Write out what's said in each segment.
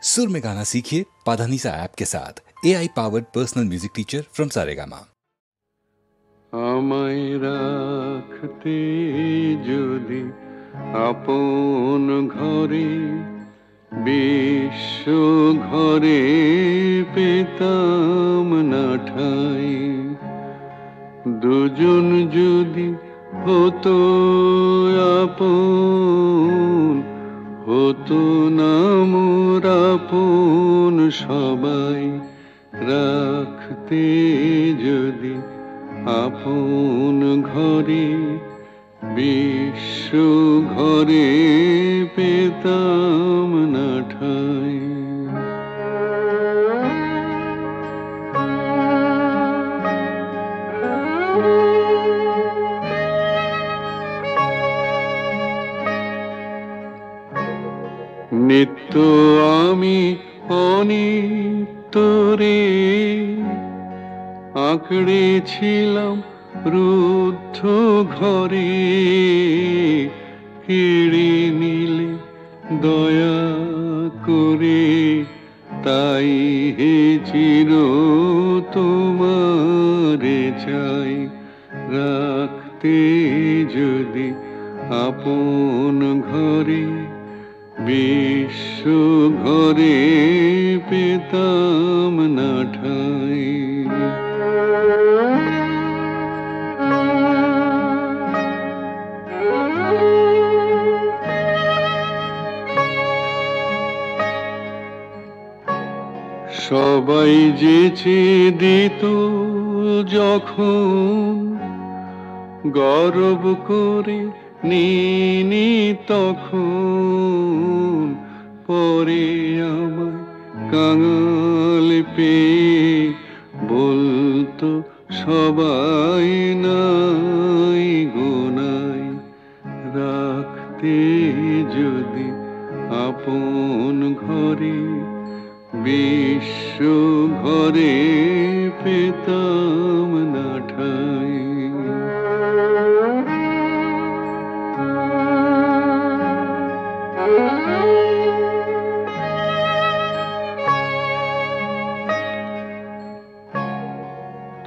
सुर में गाना सीखिए पाधानीसा ऐप के साथ। AI powered personal music teacher from Saregama. আমায় রাখতে যদি আপন ঘরে বিশ্ব ঘরে পেতাম না ঠাই, দুজন যদি হতো আপন, হতো না মোর আপন সবাই। রাখতে যদি আপন ঘরে বিশ্ব ঘরে পেতাম না ঠাই। নিত্য আমি অনিত্যরে আঁকড়েছিলাম রুদ্ধ ঘরে, কেড়ে নিলে দয়া করে তাই হে চির তোমারে চাই। রাখতে যদি আপন ঘরে বিশ্ব ঘরে পেতাম না ঠাই। সবাই যেচে দিত যখন, গর্ব করে নিনি তখন, পরে আমায় কাঙাল পেয়ে বলতো সবাই নাই গোনাই। রাখতে যদি আপন ঘরে বিশ্ব ঘরে পেতাম না ঠাই।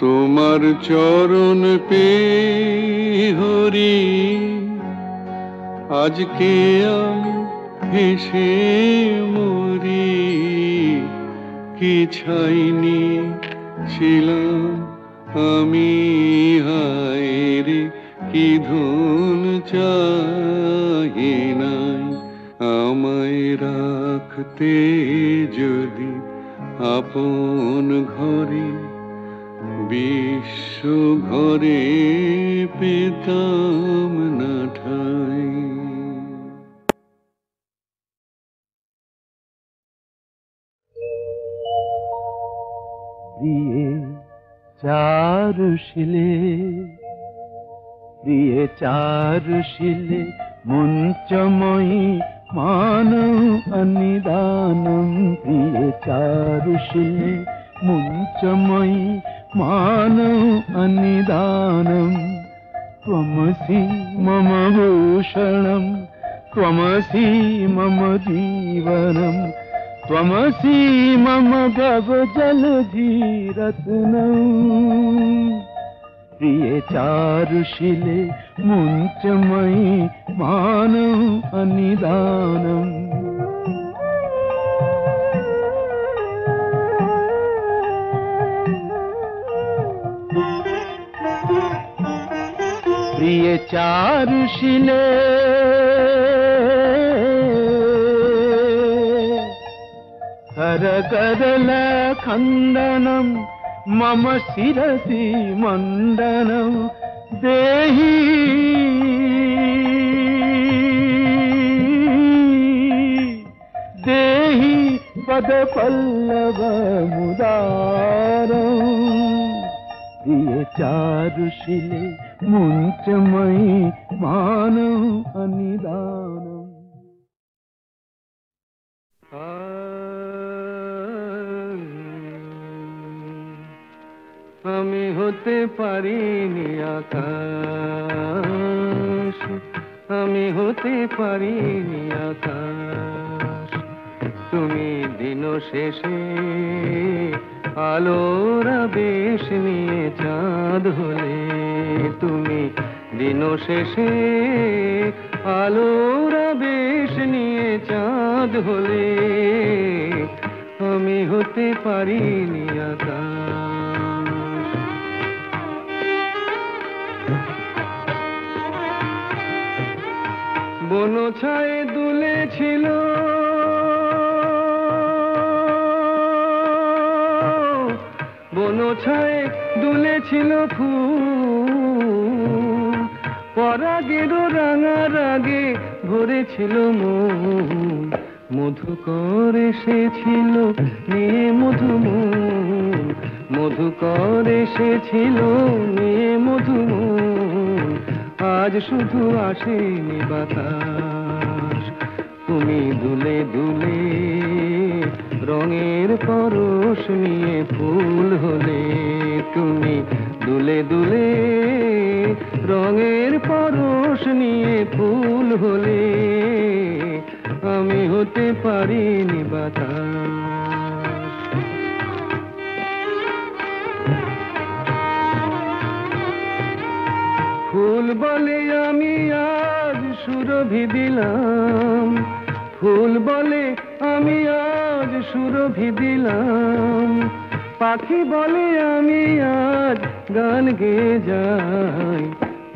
তোমার চরণ পেয়ে হরি আজকে আমি হেসে মরি। কি ছাইনি ছিলাম আমি হায় রে, কি ধন চাহি নাই। আমায় রাখতে যদি আপন ঘরে বিশ্ব ঘরে পেতাম না ঠাই। প্রিয়ে চারুশিলে, প্রিয়ে চারুশিলে মুঞ্চময়ী মানৌ অনিদানম। প্রিয়ে চারুশিলে মুঞ্চময়ী মানৌ অনিদানম। ত্বমসি মম ভূষণম, ত্বমসি মম জীবনম, ত্বমসি মম ভবজলধিরত্নম। প্রিয়ে চারুশিলে মুঞ্চময়ী মানৌ অনিদানম। প্রিয়ে চারুশিলে করকরল খণ্ডনম মম শিরসি মণ্ডনম দেহি। দেহি পদ পল্লব মুদারম। প্রিয়ে চারুশিলে মুঞ্চময়ী মানৌ অনিদানম। আমি হতে পারিনি আকাশ, আমি হতে পারিনি আকাশ। তুমি দিন শেষে আলোর আবেশ নিয়ে চাঁদ হলে, তুমি দিন শেষে আলোর আবেশ নিয়ে চাঁদ হলে, আমি হতে পারিনি আকাশ। বন ছায়ে দুলেছিল বন ছায়ে দুলেছিল ফুল, পরাগের রাঙা রাগে ভরেছিল মন, মধুকর এসেছিল নিয়ে মধুমন, মধুকর এসেছিল নিয়ে মধুমন, আজ শুধু আসেনি বাতাস। তুমি দুলে দুলে রঙের পরশ নিয়ে ফুল হলে, তুমি দুলে দুলে রঙের পরশ নিয়ে ফুল হলে, আমি হতে পারিনি বাতাস। ফুল বলে আমি আজ সুরভি দিলাম, ফুল বলে আমি আজ সুরভি দিলাম, পাখি বলে আমি আজ গান গেয়ে যাই,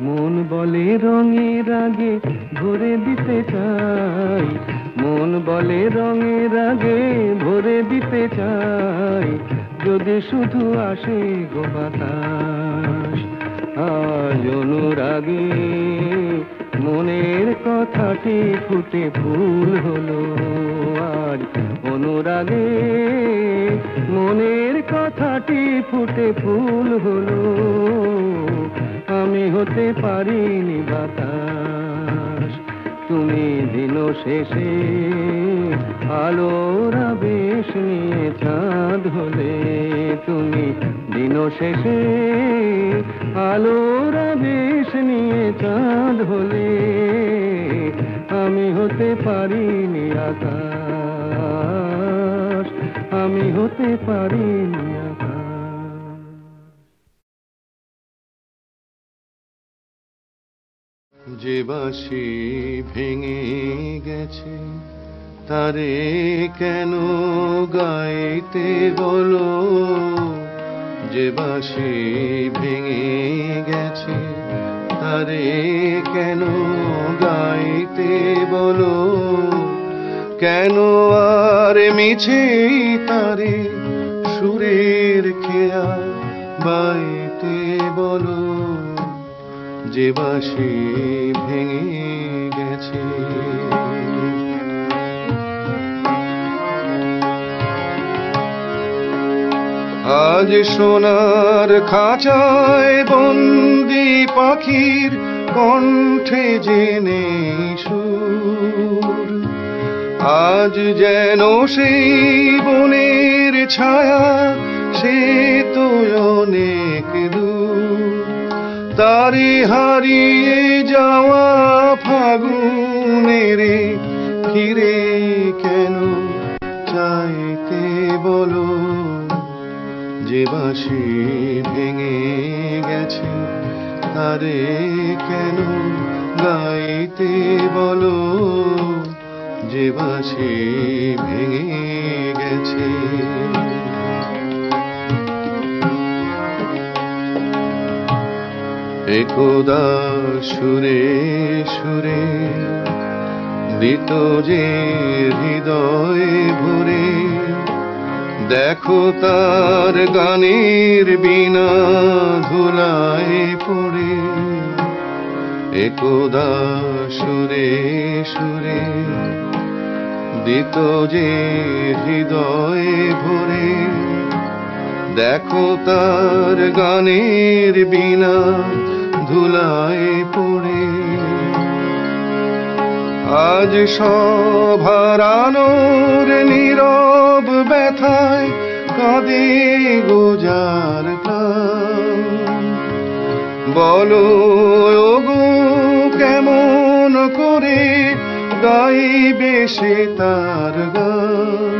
মন বলে রঙের আগে ভরে দিতে চাই, মন বলে রঙের আগে ভরে দিতে চাই, যদি শুধু আসে গো বাতাস। আজ অনুরাগে মনের কথাটি ফুটে ফুল হলো, আজ অনুরাগে মনের কথাটি ফুটে ফুল হলো, আমি হতে পারিনি বাতাস। তুমি দিন শেষে আলোর আবেশ নিয়ে চাঁদ হলে, তুমি দিন শেষে আলোর আবেশ নিয়ে চাঁদ হলে, আমি হতে পারিনি আকাশ, আমি হতে পারিনি আকাশ। যে বাঁশি ভেঙে গেছে তারে কেন গাইতে বলো, যে বাঁশি ভেঙে গেছে তারে কেন গাইতে বলো, কেন আর মিছে তারে সুরের খেয়া বাইতে বলো, যে বাঁশি ভেঙে গেছে। আজ সোনার খাঁচায় বন্দি পাখির কণ্ঠে জেনে সুর, আজ যেন সেই বনের ছায়া সে তো অনেক দূর, তারে হারিয়ে যাওয়া ফাগুনের ফিরে কেন চাইতে বলো, যে বাঁশি ভেঙে গেছে তারে কেন গাইতে বলো, যে বাঁশি ভেঙে গেছে। একদা সুরে সুরে দিত যে হৃদয় ভরে, দেখো তার গানের বিনা ধুলায় পড়ে, একদা সুরে সুরে দিত যে হৃদয় ভরে, দেখো তার গানের বিনা ধুলায় পড়ে, আজ সব হারানোর নীরব ব্যথায় কাঁদে গোজার প্রাণ, বলো ওগো কেমন করে গাইবে সে তার গান,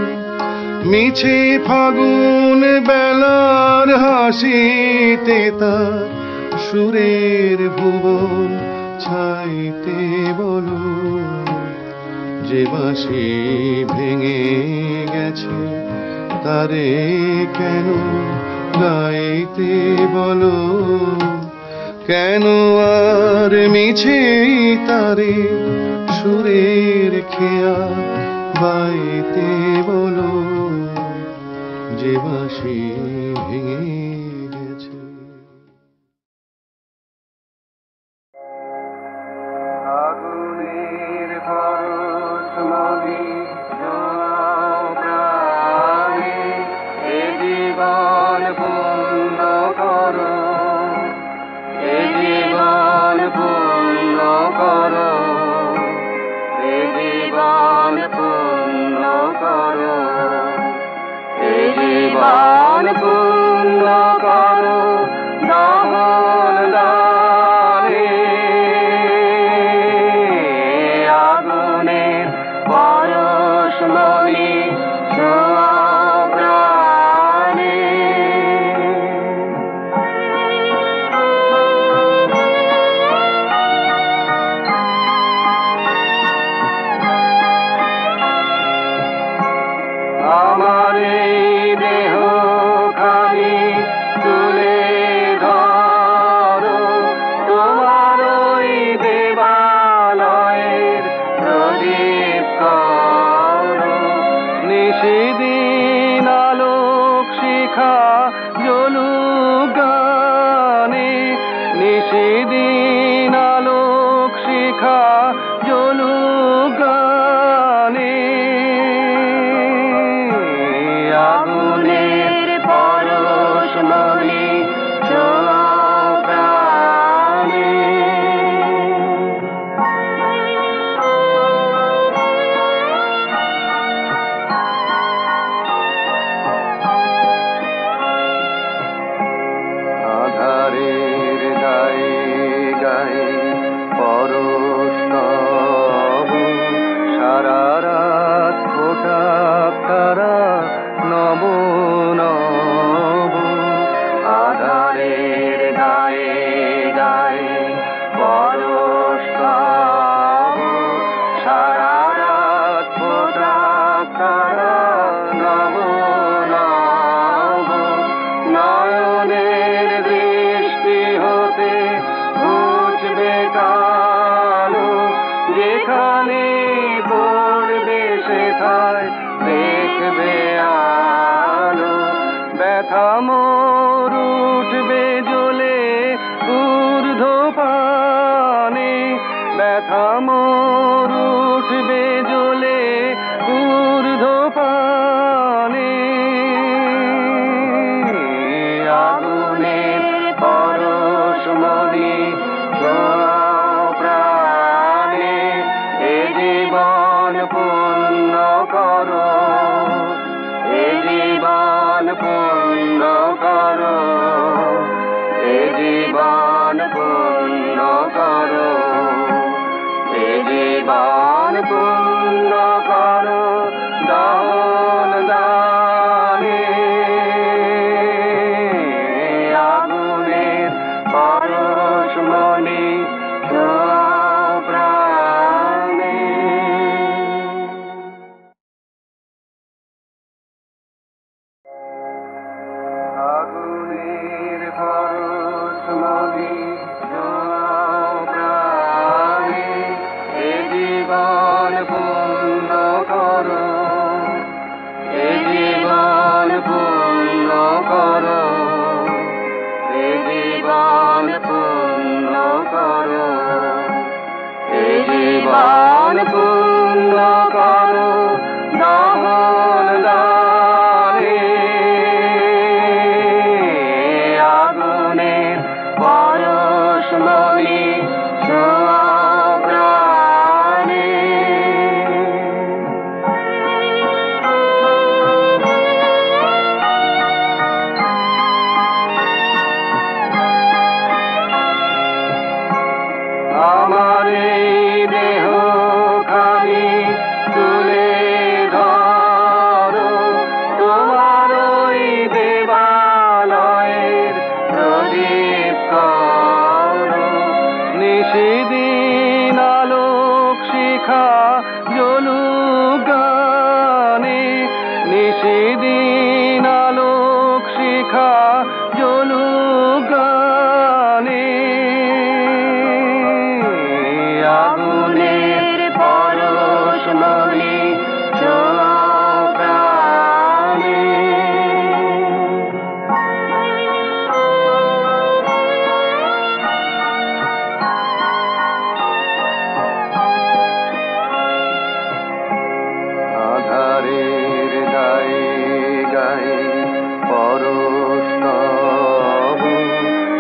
মিছে ফাগুন বেলার হাসিতে তার সুরের ভুবন ছাইতে বলো, যে বাঁশি ভেঙে গেছে তারে কেন গাইতে বলো, কেন আর মিছে তারে সুরের খেয়া বাইতে বলো, যে বাঁশি ভেঙে গেছে। আগুনের পরশমণি প্রাণে এ জীবন পূর্ণ করো, এ জীবন পূর্ণ করো, এ জীবন পূর্ণ করো, এ জীবন পূর্ণ করো দহন দানে, আগুনের পরশমণি ছোঁয়া প্রাণে। আমার এই দেহ খানি তুলে ধরো, তোমার ওই দেবালয়ের প্রদীপ করো, নিশিদিন আলোক শিখা জ্বলুক গানে, নিশিদিন আলোক শিখা জ্বলুক গানে, আগুনের পরশমণি ছোঁয়া প্রাণে। আধারের গায়ে গায়ে পরশ তব, সারা রাত ফোটা তারা নব নব, আধারের গায়ে গায়ে পরশ তব, সারা রাত ফোটা তারা নব নব, নয়নের দৃষ্টি হতে ঘুচবে কালো, যেখানে পড়বে সেথায় দেখবে আলো, ব্যথা মোর উঠবে জ্বলে ঊর্ধ্বপানে, ব্যথা মোর উঠবে জ্বলে ঊর্ধ্বপানে, আগুনের পরশমণি ছোঁয়া প্রাণে, এ জীবন পূর্ণ করো, এ জীবন পূর্ণ করো, এ জীবন পূর্ণ করো, এ নিশিদিন আলোক শিখা জ্বলুক গানে, আগুনের পরশমণি ছোঁয়াও প্রাণে। আধারের গায়ে গায়ে পরশ তব,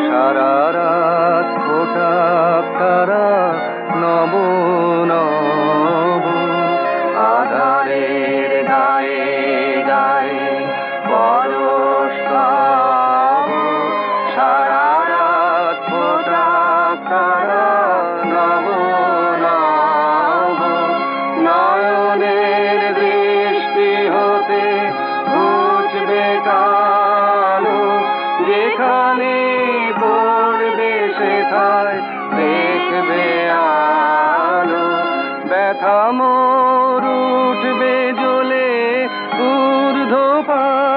সারা রাত ফোটাক তারা নব নব। আধারের গায়ে গায়ে পরশ তব, সারা রাত ফোটাক তারা নব নব। নয়নের দৃষ্টি হতে ঘুচবে কালো, যেখানে পড়বে সেথায় দেখবে আলো। ব্যথা মোর উঠবে জ্বলে ঊর্ধ্বপানে,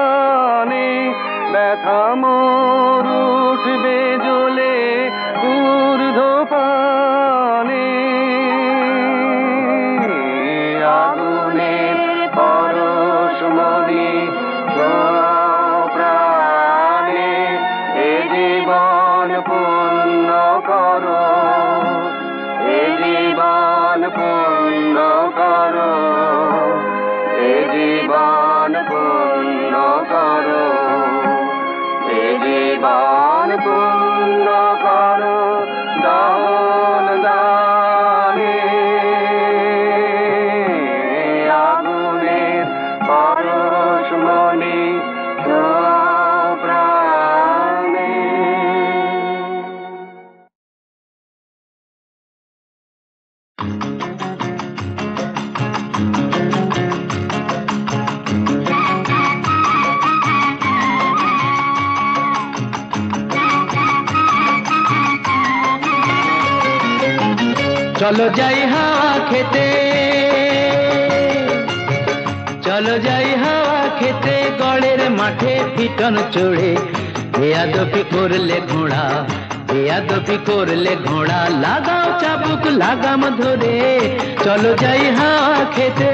ব্যথা মোর উঠবে জ্বলে ঊর্ধ্বপানে। আগুনের পরশমণি ছোঁয়াও প্রাণে, এ জীবন পূর্ণ করো, এ জীবন পূর্ণ করো, এ জীবন পূর্ণ করো, এ জীবন পূর্ণ করো দান দানে। আগুনের পরশমণি ছোঁয়াও প্রাণে। চলো যাই হাওয়া খেতে, চলো যাই হাওয়া খেতে, গড়ের মাঠে পিটন চড়ে। বেয়াদবি করলে ঘোড়া, বেয়াদবি করলে ঘোড়া, লাগাও চাবুক লাগাম ধরে। চলো যাই হাওয়া খেতে।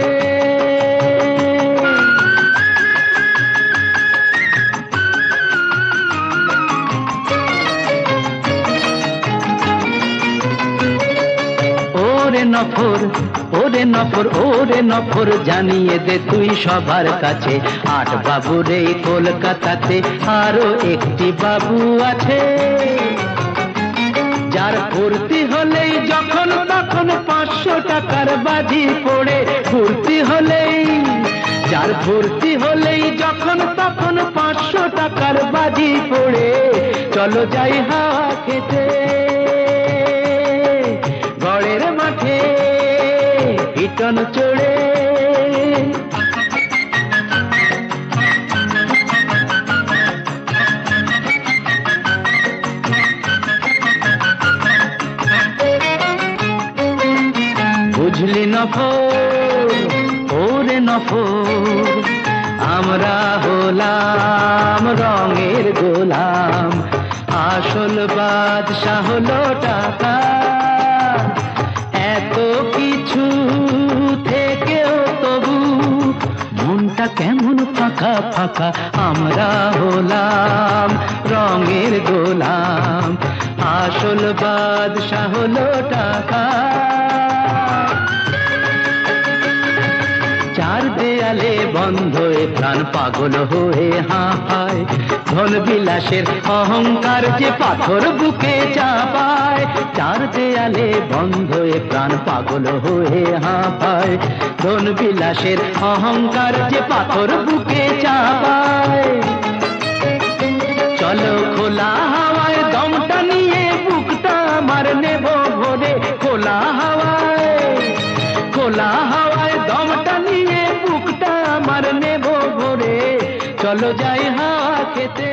ওরে নফর, ওরে নফর, ওরে নফর, জানিয়ে দে তুই সবার কাছে, 8 বাবুর এই কলকাতাতে আরো একটি বাবু আছে, যার ফুর্তি হলেই যখন তখন 500 টাকার বাজি পড়ে। ফুর্তি হলেই, যার ফুর্তি হলেই যখন তখন 500 টাকার বাজি পড়ে। চলো যাই হাওয়া খেতে, গড়ের মাঠে পিটন চড়ে। বুঝলি নফর, ওরে নফর, আমরা হলাম রঙের গোলাম, আসল বাদশা হলো টাকা। এত কিছু থেকেও তবু মনটা কেমন ফাঁকা ফাঁকা। আমরা হলাম রঙের গোলাম, আসল বাদশা হলো টাকা। চার দেয়ালে বন্ধ এ প্রাণ পাগল হয়ে হাঁপায়, ধন বিলাসের অহংকার যে পাথর বুকে চাপায়। চার দেয়ালে বন্ধ এ প্রাণ পাগল হয়ে হাঁপায়, ধন বিলাসের অহংকার যে পাথর বুকে চাপায়। চলো খোলা হাওয়ায় দমটা নিয়ে বুকটা আমার নেব ভরে। খোলা হাওয়ায়, খোলা হাওয়ায় দমটা নিয়ে বুকটা আমার নেব ভরে। চলো যাই হাওয়া খেতে।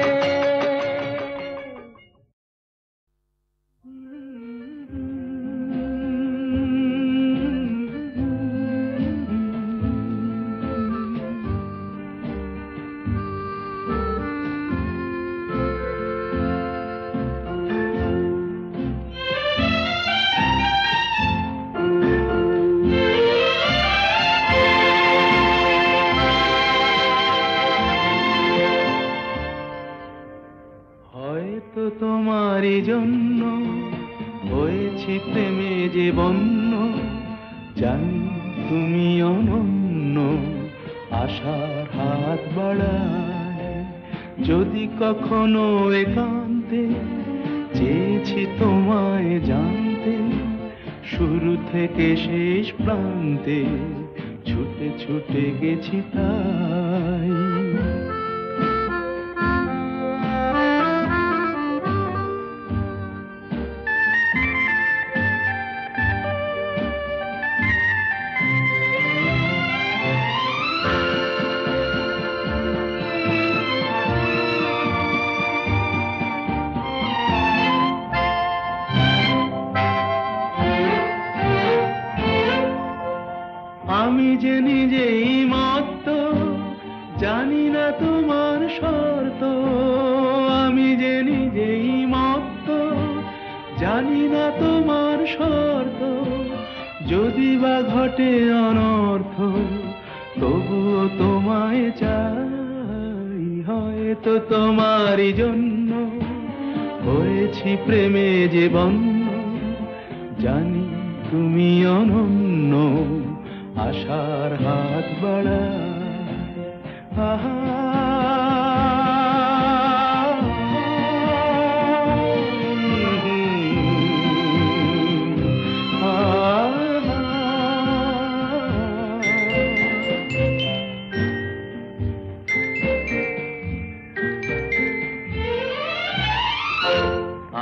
তোমারই জন্য হয়েছি প্রেমে যে বন্য, জানি তুমি অনন্য, আশার হাত বাড়ায় যদি কখনো একান্তে, চেয়েছি তোমায় জানতে শুরু থেকে শেষ প্রান্তে, ছুটে ছুটে গেছি তাই। আমি যে নিজেই মত্ত, জানি না তোমার শর্ত। আমি যে নিজেই মত্ত, জানি না তোমার শর্ত। যদি বা ঘটে অনর্থ, তবুও তোমায় চাই। হয়তো তোমারই জন্য হয়েছি প্রেমে যে বন্য, জানি তুমি অনন্য, আশার হাত বাড়ায়। আহা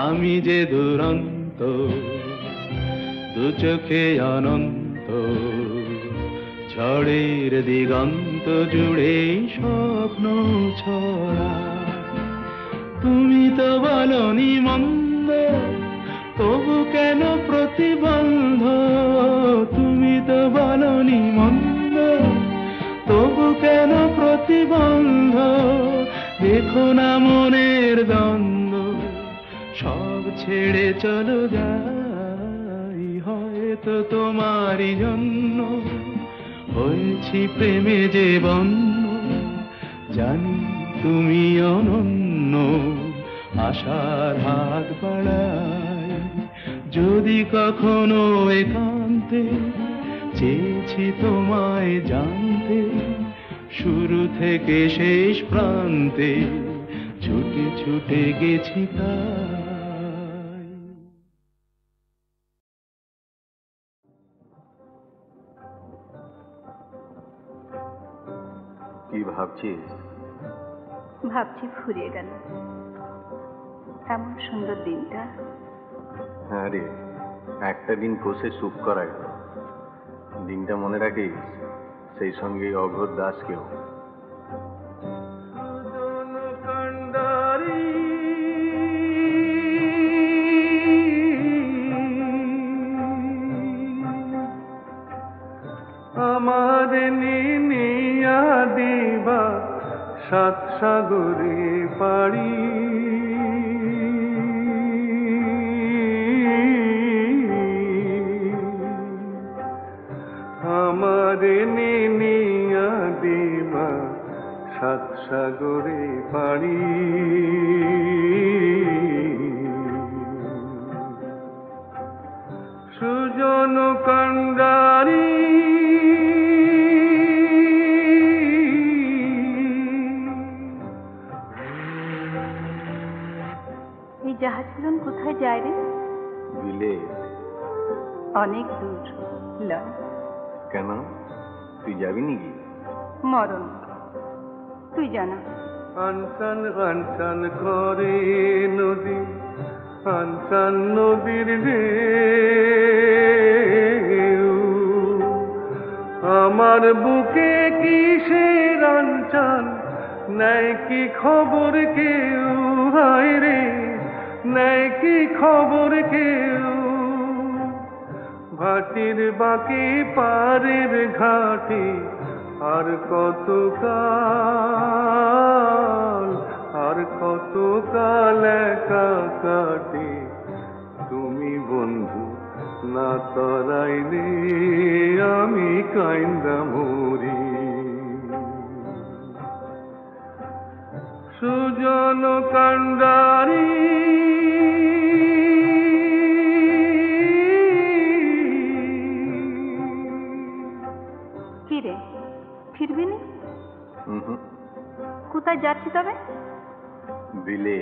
আমি যে দুরন্ত, দু চোখে অনন্ত, ঝড়ের দিগন্ত জুড়ে স্বপ্ন ছড়া। তুমি তো বলনি মন্দ, তবু কেন প্রতিবন্ধ? তুমি তো বলনি মন্দ, তবু কেন প্রতিবন্ধ? দেখো না মনের দ্বন্দ্ব, সব ছেড়ে চলো যাই। হয়তো তোমারই জন্য হয়েছি প্রেমে যে বন্য, জানি তুমি অনন্য, আশার হাত বাড়ায় যদি কখনো একান্তে, চেয়েছি তোমায় জানতে শুরু থেকে শেষ প্রান্তে, ছুটে ছুটে গেছি তাই। কি ভাবছিস? ভাবছি ফুরিয়ে গেল এমন সুন্দর দিনটা। হ্যাঁ রে, একটা দিন বসে চুপ করা গেল। দিনটা মনে রাখিস, সেই সঙ্গে অঘোর দাসকেও। আমার নিনিয়া দিবা সাত সাগরে পাড়ি, আমার নিনিয়া দিবা সাত সাগরে পাড়ি। সুজন কান্ডারি এই জাহাজগুলো কোথায় যায় রে? বিলে। অনেক দূর লয়। কেন, তুই যাবি নাকি? মরণ, তুই জানা। আনসান আনসান করে নদী, আনসান নদীর ঢেউ, আমার বুকে কিসের আনচান, নেয় কি খবর কেউ? হায় রে, নেয় কি খবর কেউ? ভাটির বাকি পারের ঘাটে আর কত কাল, আর কত কাল একা কাটে। তুমি বন্ধু না তরাইলে আমি কাইন্দা মরি। সুজন কান্ডারি কোথায় যাচ্ছি তবে? বিলে।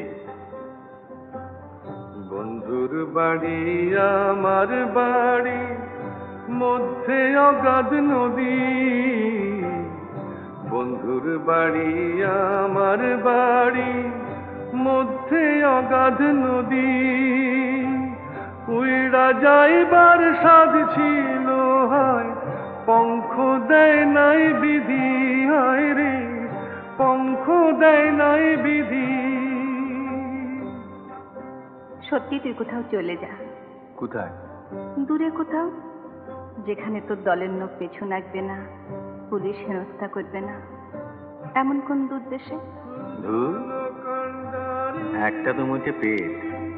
বন্ধুর বাড়ি আমার বাড়ি, মধ্যে অগাধ নদী। বন্ধুর বাড়ি আমার বাড়ি, মধ্যে অগাধ নদী। উইড়া যাইবার সাধ ছিল হয়, পঙ্খ দেয় নাই বিধি। হয় রে, পঙ্খ দেয় নাই বিধি। সত্যি তুই কোথাও চলে যা। কোথায়? দূরে কোথাও, যেখানে তোর দলের লোক পেছু লাগবে না, পুলিশ হেনস্থা করবে না। এমন কোন দূর দেশে? ধুর, একটা তো মুখে পেট,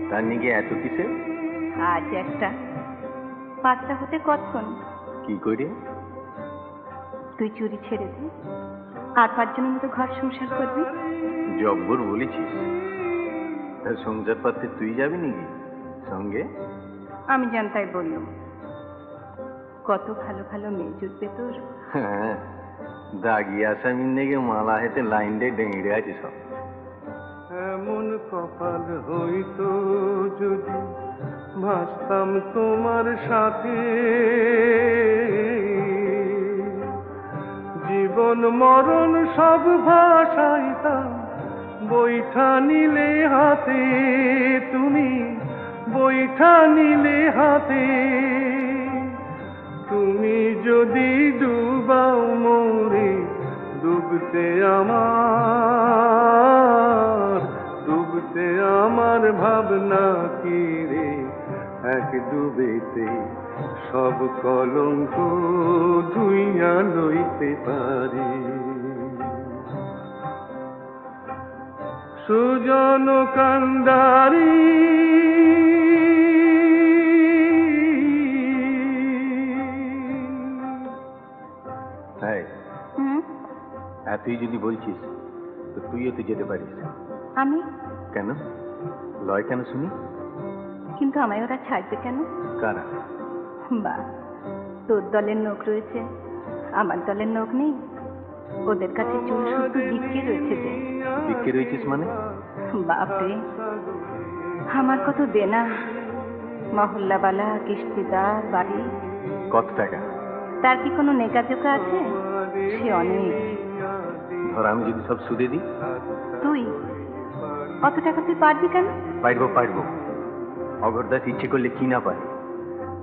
তার নিগে এত কিসে? আজ একটা, 5টা হতে কতক্ষণ? কি করে? তুই চুরি ছেড়ে দে, আর 5 জনের মতো ঘর সংসার করবি। জব্বর বলেছিস। তা সংসার পাততে তুই যাবি নাকি সঙ্গে? আমি জানতাই বললাম, কত ভালো ভালো মেয়ে জুটবে তোর। হ্যাঁ, দাগি আসামির নেগে মালা হেতে লাইন দিয়ে ডেঙে আছে সব। এমন কপাল হইতো যদি ভাসতাম তোমার সাথে, জীবন মরণ সব ভাসাইতাম বৈঠা নিলে হাতে। তুমি বৈঠা নিলে হাতে। তুমি যদি ডুবাও মোরে, ডুবতে আমার ভাবনা কি রে। এক ডুবেতে সব কলঙ্ক ধুইয়া লইতে পারি। সুজন কান্ডারি এতই যদি বলছিস তো তুইও তো যেতে পারিস। আমি কেন লয় কেন শুনি? কিন্তু আমায় ওরা ছাড়বে কেন? কারা? বা, তোর দলের লোক রয়েছে, আমার দলের লোক নেই। ওদের কাছে চুল শুধু বিক্রি রয়েছে। যে বিক্রি রয়েছিস মানে? বাপরে, আমার কত দেনা, মহল্লাবালা, কিস্তিদার, বাড়ি। কত টাকা? তার কি কোনো নেকাজোকা আছে? সে অনেক। ধর আমি যদি সব সুদে দিই? তুই অত টাকা তুই পারবি কেন? পারবো। অগরদাস ইচ্ছে করলে কি না পারে।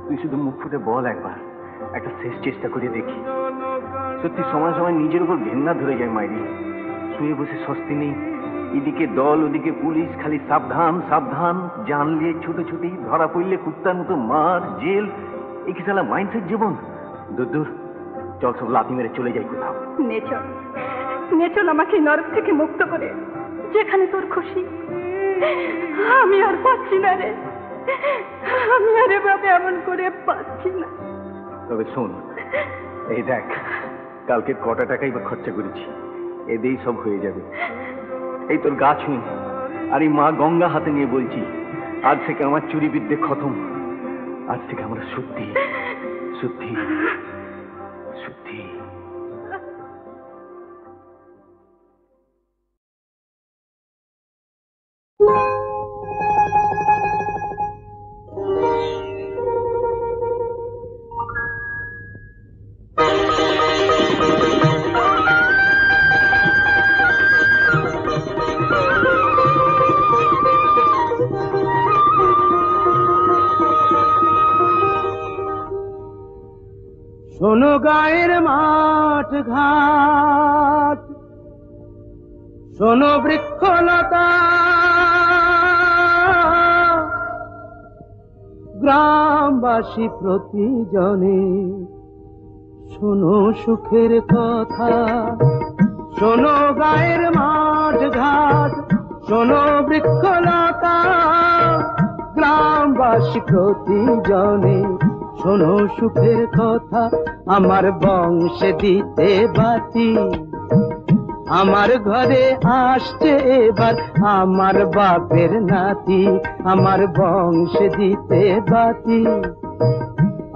তুই শুধু মুখ ফুটে বল একবার, একটা শেষ চেষ্টা করে দেখি। সত্যি সময় সময় নিজের উপর ঘেন্না ধরে যায় মাইরি। শুয়ে বসে স্বস্তি নেই, এদিকে দল ওদিকে পুলিশ, খালি সাবধান সাবধান। জানলে ছুটোছুটি, ধরা পড়লে কুত্তার মতো মার, জেল। এ কি সালা মাইন্ডসেট জীবন? দূর, চল সব লাথি মেরে চলে যাই কোথাও। নেচল আমাকে নরক থেকে মুক্ত করে, যেখানে তোর খুশি। আমি আর পাচ্ছি না রে, আমি আর এভাবে এমন করে পাচ্ছি না। তবে শোন, এই দেখ, কালকে কটা টাকাই বা খরচা করেছি, এতেই সব হয়ে যাবে। এই তোর গা ছুঁই আর এই মা গঙ্গা হাতে নিয়ে বলছি, আজ থেকে আমার চুরি বিদ্যে খতম। আজ থেকে আমরা সত্যি সত্যি সত্যি। শোনো গায়ের মাঠ ঘাট, শোনো বৃক্ষলতা, গ্রামবাসী প্রতিজনে শোনো সুখের কথা। শোনো গায়ের মাঠ ঘাট, শোনো বৃক্ষলতা, গ্রামবাসী প্রতিজনে শোনো সুখের কথা। আমার বংশে দিতে বাতি, আমার ঘরে আসছে এবার আমার বাপের নাতি। আমার বংশে দিতে বাতি,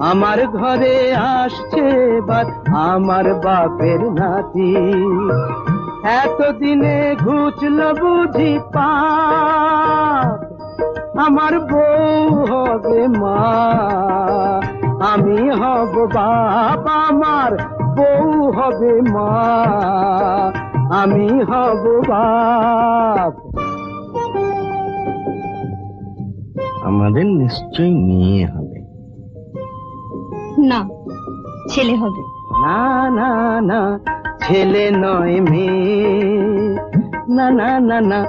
আমার ঘরে আসছে এবার আমার বাপের নাতি। এতদিনে ঘুচল বুঝি পাপ, আমার বউ হবে মা, আমি হব বাপ, আমার বউ হবে মা, আমি হব বাপ। আমাদের নিশ্চয়ই মেয়ে হবে। না, ছেলে হবে। না না না, ছেলে নয় মেয়ে, না না না না,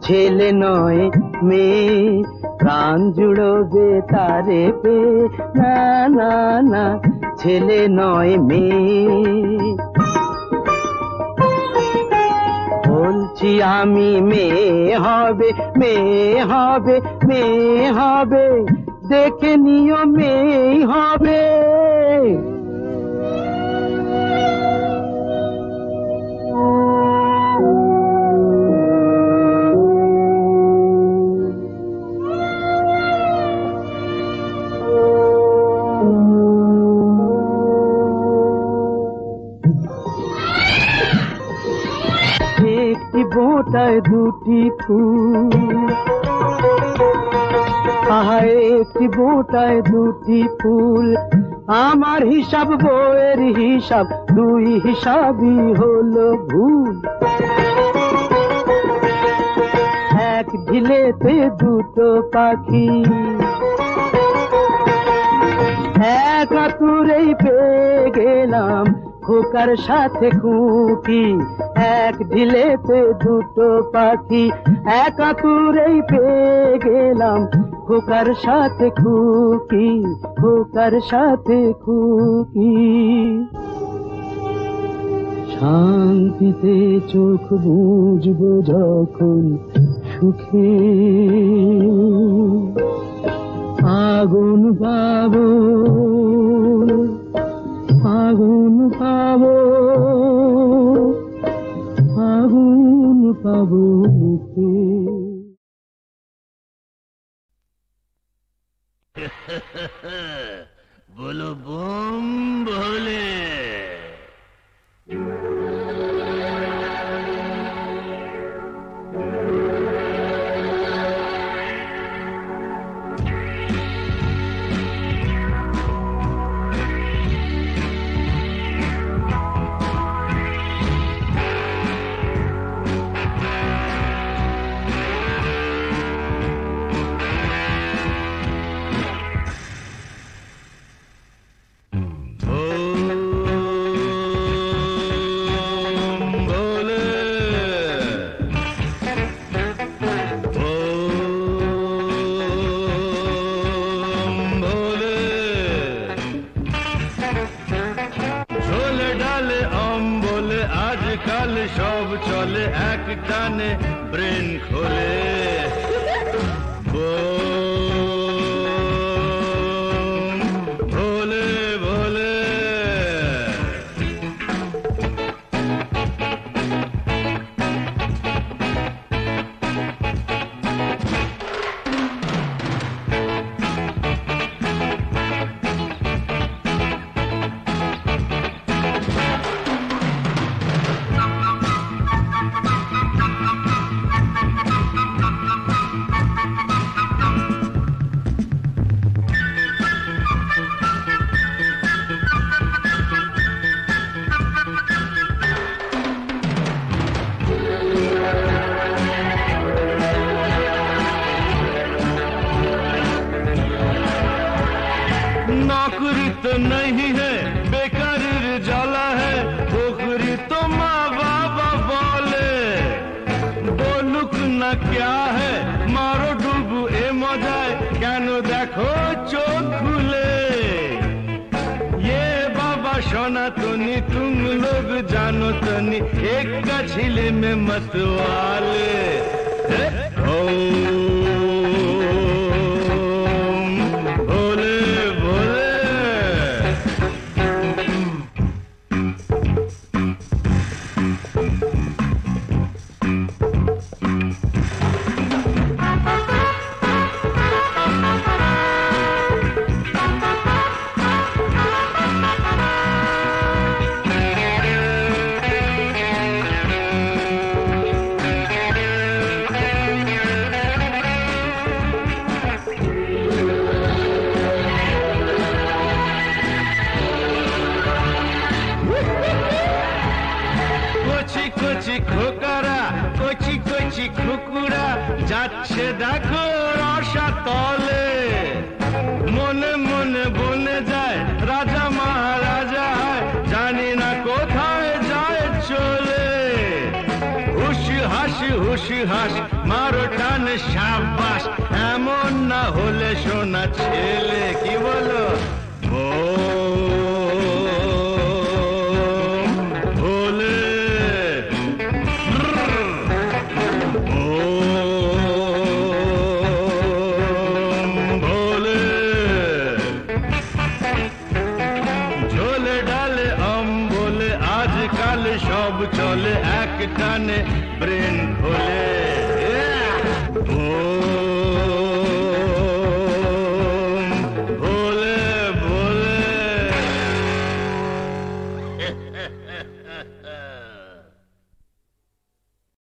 ছেলে নয় মেয়ে, প্রাণ জুড়বে তারে পে, না না না, ছেলে নয় মেয়ে। বলছি আমি মেয়ে হবে, মেয়ে হবে, মেয়ে হবে, দেখে নিও মেয়ে হবে। একটি বোঁটায় দুটি ফুল, আহা একটি বোঁটায় দুটি ফুল, আমার হিসাব বইয়ের হিসাব, দুই হিসাবই হলো ভুল। এক ঢিলেতে দুটো পাখি, এক আতুরেই পেয়ে গেলাম খোকার সাথে খুকি, এক ঢিলেতে দুটো পাখি, এক আতুরেই পেয়ে গেলাম খোকার সাথে খুকি, খোকার সাথে খুকি। শান্তিতে চোখ বুঝবো যখন সুখে, আগুন পাবো, আগুন পাবো, আগুন পাবো মুখে। बोलो बम भोले। সব চলে এক টানে ব্রেন খোলে, ভোলে ভোলে। नौकरी तो नहीं है, बेकारीर जाला है, पोखरी तो माँ बाबा बोले, बोलुक ना क्या है, मारो डुबू ए मजाए, कैनो देखो चोख खुले। ये बाबा सनातनी तुम लोग जानो तनी, एक का छिले में मतवाले। কচি কচি খুকুরা যাচ্ছে দেখো রসা তলে, মনে মনে বনে যায় রাজা মহারাজা হয়, জানি না কোথায় যায় চলে। হুশ হাস মারো টান সাবাস, এমন না হলে সোনা ছেলে, কি বলো? ভোলে ভোলে ঝোলে ডালে অম্বলে আজকাল সব চলে এক টানে ব্রেন খোলে।